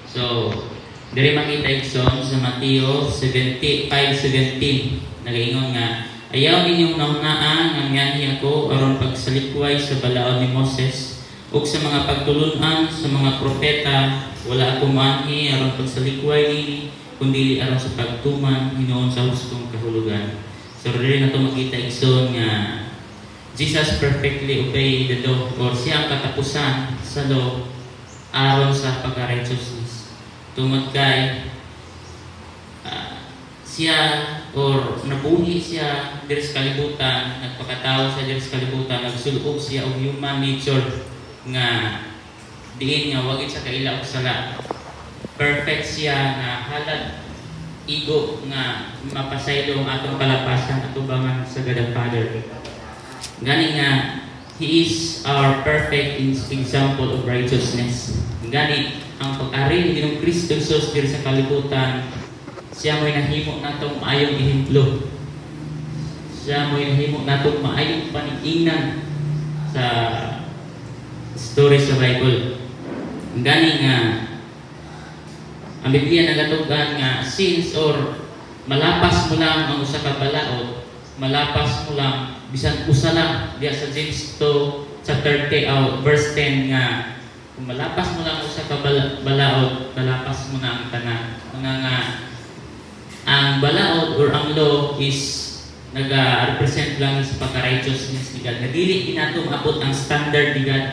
So, diri makita igsoon sa Mateo 5:17 nagaingon nga ayaw ninyong naunaan nga nganhi ako aron pagsalikway sa balaod ni Moses ug sa mga pagtulunan sa mga propeta wala ako manhi aron pagsalikway nini kundi aron sa pagtuman hinuon sa hustong kahulugan. So diri nato makita igsoon nga Jesus perfectly obeyed the law or siya ang katapusan sa law aron sa pagka-righteousness. Tungod kay siya or nabuhi siya diri sa kalibutan, nagpakatao siya diri sa kalibutan, nagsulog siya og human nature nga diin nga wagit sa kaila og sala. Perfect siya nga halad igo nga mapasaylo ang atong kalapasan atubangan sa God the Father. Gani nga He is our perfect example of righteousness. Gani ang pag-ari ni Ginoong Kristo Jesus diri sa kalibutan, siya mo'y nahimo natong maayong ehemplo. Siya mo'y nahimo natong maayong panig-ingnan sa story sa Bible. Gani nga ang Biblia nagatugan nga since or malapas mo lang ang usa ka balaod, malapas mo lang bisan usa lang diya sa James 2 chapter 10 verse 10 nga kung malapas mo lang usa ka balaod, malapas mo na ang tanan. Nga ang balaod or ang law is naga-represent lang sa pagka-righteousness ni God. Nadili kinato maabot ang standard ni God.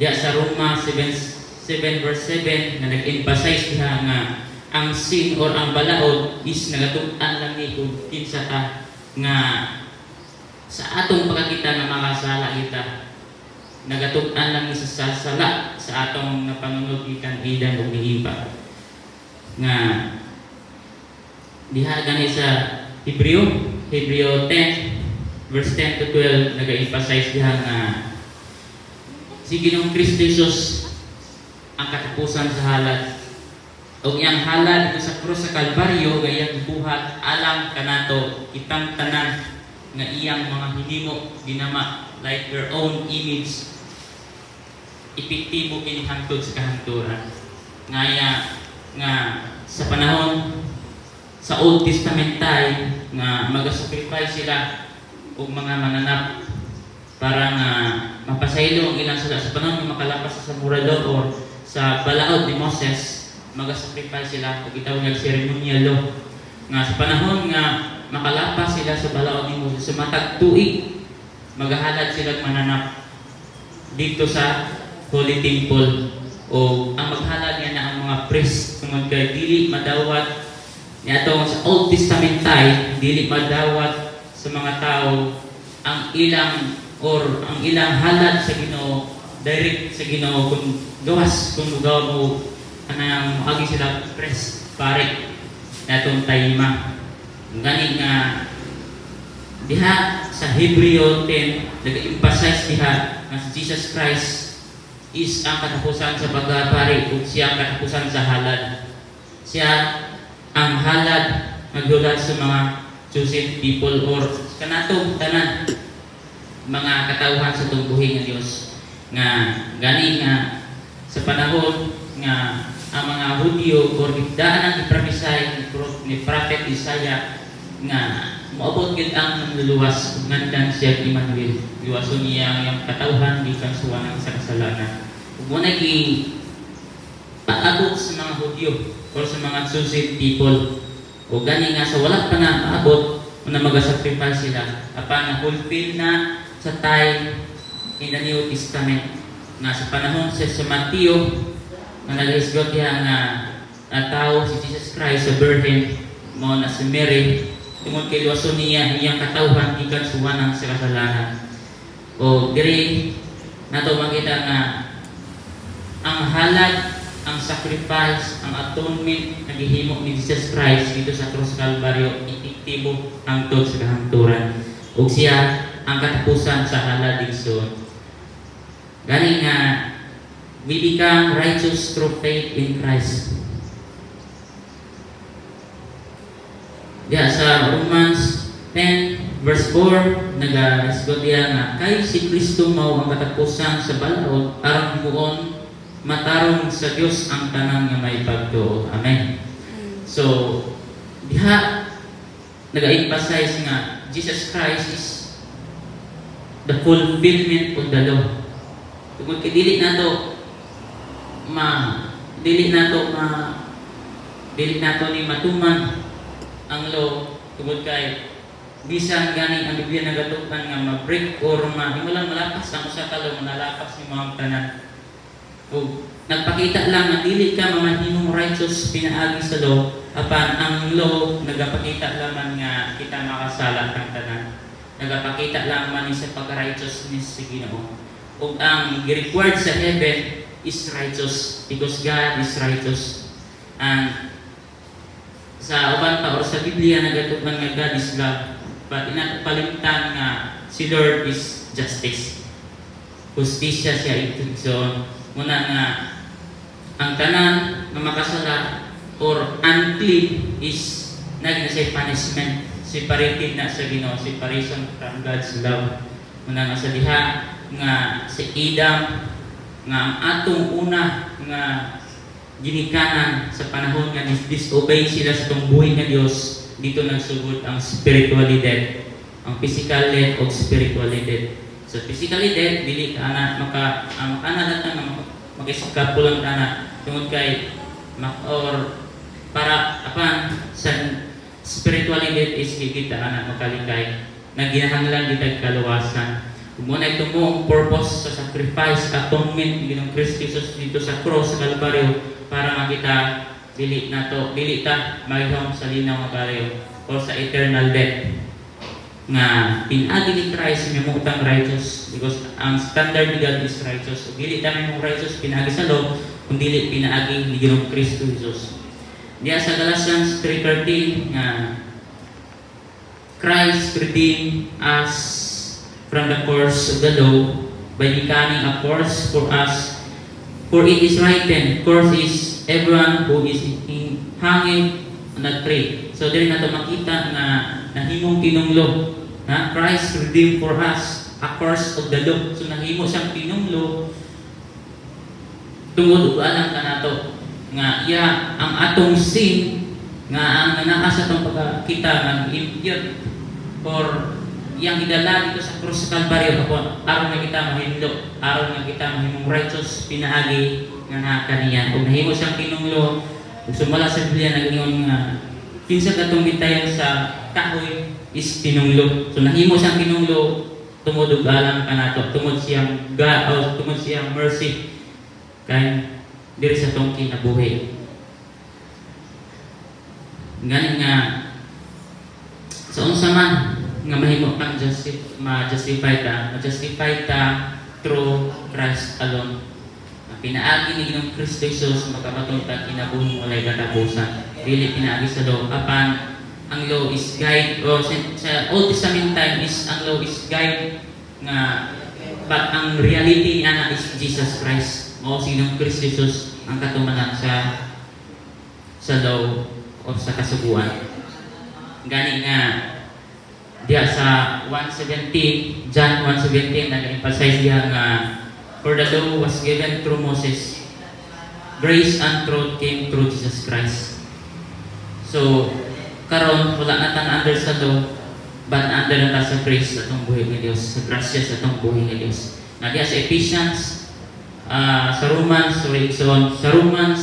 Diya sa Roma 7 verse 7 na nag-emphasize diha nga ang sin or ang balaod is nagatug-an lang ni kung kinsa ta nga sa atong pagkakita nga makasala kita, nagatug-an lang ni sa sala sa atong napanunod ikan idan ug giiba nga diha gani sa Hebreo 10 verse 10 to 12 naga-emphasize diha nga si Ginoong Kristo Jesus ang katapusan sa halad o iyang halad sa krus sa Kalbaryo nga iyang buhat alang kanato itang tanan nga iyang mga hinimo ginama like your own image epektibo kini hangtod sa kahanturan nga sa panahon sa Old Testament time nga magasacrifice sila og mga mananap para nga mapasaylo ang ilang sala sa panahon nga makalapas sa murado or sa balaod ni Moses, magasacrifice sila ug gitawag nga ceremonial law nga sa panahon nga makalapas sila sa balaod ni Moses sa matag tuig magahalad sila mananap dito sa Holy Temple o ang maghalad niya na ang mga priest tungod kay dili madawat niya sa Old Testament time dili madawat sa mga tao ang ilang halad sa Ginoo direct sa Ginoo kung gawas kung gawa mo anang agi sila press pare natong tayma gani nga diha sa Hebreo 10 nag-emphasize diha nga si Jesus Christ is ang katapusan sa pagpari ug siya ang katapusan sa halad. Siya ang halad magdula sa mga chosen people or kanato tanan mga katawhan sa tungbuhi nga Dios nga gani nga sa panahon nga ang mga Hudyo or daan ang iprophesy ni Prophet Isaiah nga moabot gid ang naluluwas ngandan siya Emmanuel liwason niya ang katawhan gikan sa wanang sa kasalanan ug mo nagi paabot sa mga Hudyo or sa mga chosen people o gani nga sa wala pa na maabot na magasacrifice sila apan na fulfill na sa time in the New Testament na sa panahon sa Mateo na nag-isgot diha nga tao si Jesus Christ sa birhen mo na si Mary tungod kay liwason niya iyang katawhan gikan sa wanang sa kasalanan o diri nato makita nga ang halad ang sacrifice ang atonement na gihimo ni Jesus Christ dito sa krus Kalbaryo epektibo hangtod sa kahangturan ug siya ang katapusan sa halad igsoon. Gani nga we become righteous through faith in Christ. Diya sa Romans 10 verse 4 naga-isgot diya nga kay si Kristo mao ang katapusan sa balaod aron muon matarong sa Dios ang tanan nga may pagtuo. Amen. So diha nag-emphasize nga Jesus Christ is the fulfillment of the law. Tungod kay dili nato ni matuman ang law, tungod kay bisan gani ang Biblia nagatukan nga ma-break or himulang malapas ang usa ka law, nalapas ni mga tanan. O nagpakita lang nga dili ka mamahimong righteous pinaagi sa law, apan ang law nagapakita lamang nga kita makasala kang tanan. Nagapakita lamang ni sa pagka-righteousness sa Ginoo. Ug ang gi-required sa heaven is righteous because God is righteous. And sa uban pa or sa Biblia nagatukan nga God is love. But inapalimutan nga si Lord is justice. Justisya siya ito. So, muna nga ang tanan na makasala or unclean is naging sa punishment. Separated na sa Ginoo, separation from God's love. Muna nga sa diha nga si Adam nga ang atong una nga ginikanan sa panahon nga disobey sila sa itong buhay nga Dios, dito nagsugod ang spiritually dead, ang physically dead o spiritually dead. So physically dead, dili ka na makaanalat na mag-iskapulang ka na tungod kay or para apan sa spiritually dead is kita na makalikay na ginahanglan kita kaluwasan. Muna ito mo ang purpose sa sacrifice, atonement ng Kristo Jesus dito sa cross sa Kalbaryo para makita dili ta mahihom sa linaw nga baryo o sa eternal death nga pinagi ni Christ may mutang righteous because ang standard ni God is righteous. Dili ta may righteous pinagi sa law kung dili pinaagi ni Ginoong Kristo Jesus. Diya sa Galatians 3:13 nga Christ redeemed us from the curse of the law by becoming a curse for us. For it is written, cursed is everyone who is hanging on a tree. So dili nato makita nga nahimong tinunglo na Christ redeemed for us a curse of the law. So nahimo siyang tinunglo tungod ug alam ka nato nga iya ang atong sin nga ang nanaa sa atong pagkakita nga impure or iyang idala dito sa krus sa Kalbaryo aron nga kita mahimlo, aron nga kita mahimong righteous pinaagi nga naa kaniya. Kung nahimo siyang tinunglo, ug sumala sa Biblia nag-ingon nga kinsa katong gitayon sa kahoy is tinunglo. So nahimo siyang tinunglo tungod ug alam kanato, tungod siyang God o tungod siyang mercy kay diri sa tong kinabuhi. Ngani nga sa unsa man nga mahimo kang ma-justify ta through Christ alone. Ang pinaagi ni Ginoong Kristo Jesus makabatong ta kinabuhi walay katapusan. Dili pinaagi sa law, apan ang law is guide o sa Old Testament time is ang law is guide nga but ang reality niya is Jesus Christ. Mao si Ginoong Kristo Jesus ang katumanan sa law o sa kasuguan. Gani nga diya sa 1:17, John 1:17 nag-emphasize diya nga for the law was given through Moses, grace and truth came through Jesus Christ. So karon wala na tan under sa law, but under na sa grace sa atong buhay nga Dios, sa grasya sa atong buhay nga Dios. Na diya sa Ephesians, sa Romans, sa Romans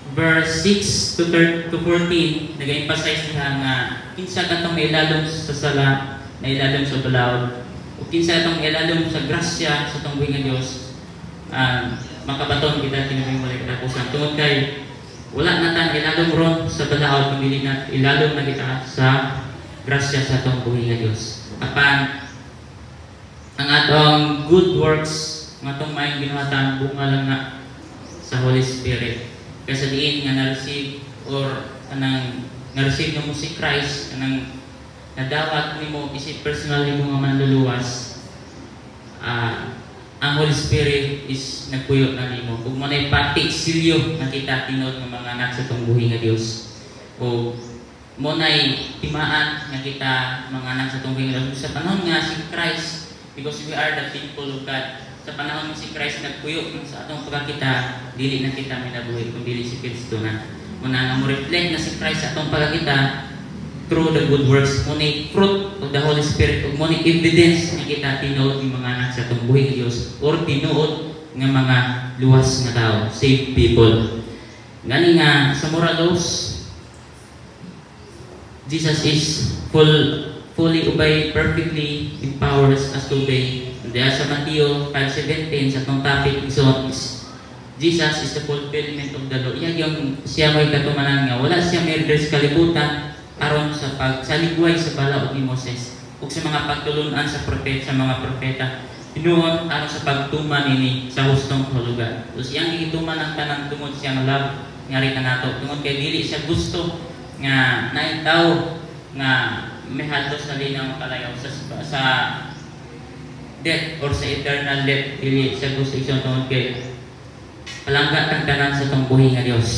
verse 6 to 14, nag-emphasize niya nga kinsa katong ilalom sa sala, na ilalom sa balawd, o kinsa katong ilalom sa grasya sa atong buhay nga Dios, makabaton kita kinabuhi walay katapusan. Tungod kay wala na tan ilalom ron sa balawd, kundi na ilalom na kita sa grasya sa atong buhay nga Dios. Apan ang atong good works nga atong maayong ginuhatan bunga lang na sa Holy Spirit. Kaysa diin nga na-receive or anang na-receive mo si Christ, anang nadawat nimo isip personal nimo nga manluluwas, ang Holy Spirit is nagpuyo na nimo. Ug mo nay pati silyo nakita tinod ng mga anak sa tong buhi nga Dios. O mo nay timaan nga kita mga anak sa tong buhi nga Dios sa panahon nga si Christ, because we are the temple of God. sa panahon si Christ nagpuyo sa atong pagkakita, dili na kita minabuhi kung dili si Kristo na. Muna nga mo reflect na si Christ sa atong pagkakita through the good works, muna fruit of the Holy Spirit, ug muna evidence na kita tinuod ng mga anak sa atong buhing Dios or tinuod nga mga luwas nga tao, saved people. Gani nga sa Moralos, Jesus is fully obey, perfectly empowers us to obey. And there sa Matthew 5:17 sa tong topic is Jesus is the fulfillment of the law. Yung siya may katumanan nga wala siya murder sa kalibutan aron sa pagsaligway sa balaod ni Moses ug sa mga pagtulunan sa mga propeta. Tinuod aron sa pagtuman ini sa hustong kahulugan. So siyang gituman ang tanang tungod siyang love ngari kanato. Tungod kay dili siya gusto nga naitaw nga may halos sa linaw kalayaw sa death or sa eternal death. Dili siya gusto isang tungod kay palangga ang tanan sa tong buhi nga Dios.